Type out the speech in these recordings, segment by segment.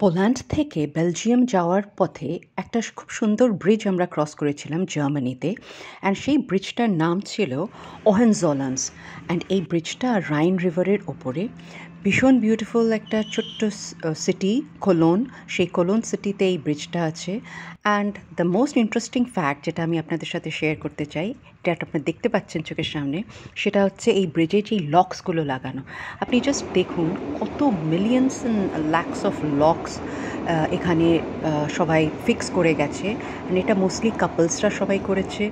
Poland থেকে Belgium যাওয়ার পথে একটা খুব সুন্দর ব্রিজ আমরা ক্রস করেছিলাম জার্মানিতে। অ্যান্ড সেই ব্রিজটার নাম ছিল ওহেনজোলেন্স। অ্যান্ড এই ব্রিজটা রাইন রিভারের ওপরে ভীষণ বিউটিফুল একটা ছোট্ট সিটি কোলোন। সেই কোলোন সিটিতে এই ব্রিজটা আছে। And the most interesting fact যেটা আমি আপনাদের সাথে শেয়ার করতে চাই, যেটা আপনি দেখতে পাচ্ছেন চোখের সামনে, সেটা হচ্ছে এই ব্রিজে যেই লকসগুলো লাগানো। আপনি জাস্ট দেখুন কত millions and lakhs of locks এখানে সবাই ফিক্স করে গেছে। এটা মোস্টলি কাপলসরা সবাই করেছে,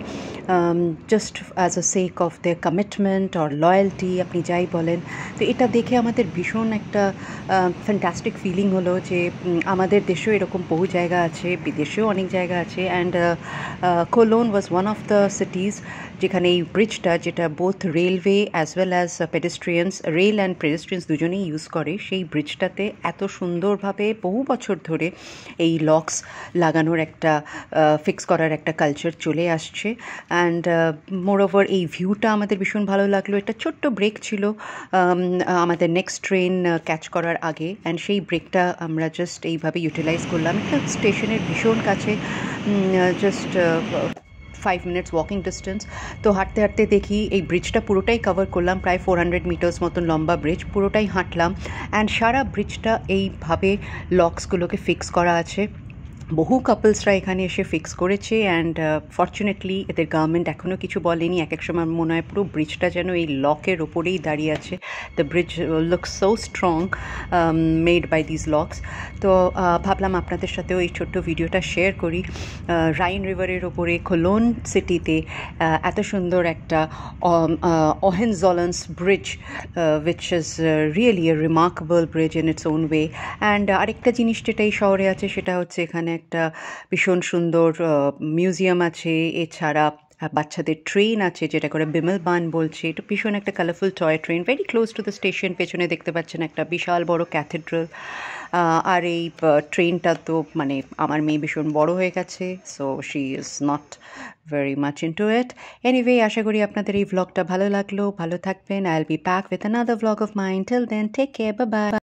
just as a sake of their commitment or loyalty, আপনি যাই বলেন। তো এটা দেখে আমাদের ভীষণ একটা ফ্যান্টাস্টিক ফিলিং হলো যে আমাদের দেশেও এরকম বহু জায়গা আছে, বিদেশেও অনেক জায়গা আছে। And Cologne was one of the cities যেখানে এই ব্রিজটা, যেটা both railway as well as pedestrians, rail and pedestrians দুজনেই ইউজ করে, সেই ব্রিজটাতে এত সুন্দরভাবে বহু বছর ধরে এই লকস লাগানোর একটা ফিক্স করার একটা কালচার চলে আসছে। অ্যান্ড মোরওভার এই ভিউটা আমাদের ভীষণ ভালো লাগলো। একটা ছোট্ট ব্রেক ছিল আমাদের নেক্সট ট্রেন ক্যাচ করার আগে, অ্যান্ড সেই ব্রেকটা আমরা জাস্ট এইভাবে ইউটিলাইজ করলাম। একটা স্টেশনের ভীষণ কাছে, জাস্ট 5 মিনিটস ওয়াকিং ডিস্টেন্স। তো হাঁটতে হাঁটতে দেখি এই ব্রিজটা পুরোটাই কভার করলাম, প্রায় 400 মিটার্স মতন লম্বা ব্রিজ, পুরোটাই হাঁটলাম। অ্যান্ড সারা ব্রিজটা এইভাবে লকসগুলোকে ফিক্স করা আছে। বহু কাপলসরা এখানে এসে ফিক্স করেছে। অ্যান্ড ফর্চুনেটলি এদের গভর্নমেন্ট এখনও কিছু বলেনি। এক এক সময় মনে হয় পুরো ব্রিজটা যেন এই লকের ওপরেই দাঁড়িয়ে আছে। The bridge looks so strong, made by this locks. তো ভাবলাম আপনাদের সাথেও এই ছোট্ট ভিডিওটা শেয়ার করি। রাইন রিভারের ওপরে কোলোন সিটিতে এত সুন্দর একটা Hohenzollern bridge, which is really a remarkable bridge in its own way. And আরেকটা জিনিস যেটা এই শহরে আছে সেটা হচ্ছে এখানে একটা ভীষণ সুন্দর মিউজিয়াম আছে। এছাড়া বাচ্চাদের ট্রেন আছে, যেটা করে বিমলবান বলছে। এটা ভীষণ একটা colourful toy train, very close to the station. পেছনে দেখতে পাচ্ছেন একটা বিশাল বড় ক্যাথেড্রাল। আর এই ট্রেনটা তো মানে আমার মেয়ে ভীষণ বড় হয়ে গেছে, so she is not very much into it. Anyway, আশা করি আপনাদের এই ভ্লগটা ভালো লাগলো। ভালো থাকবেন। I will be back with another vlog of mine. Till then, take care, bye by.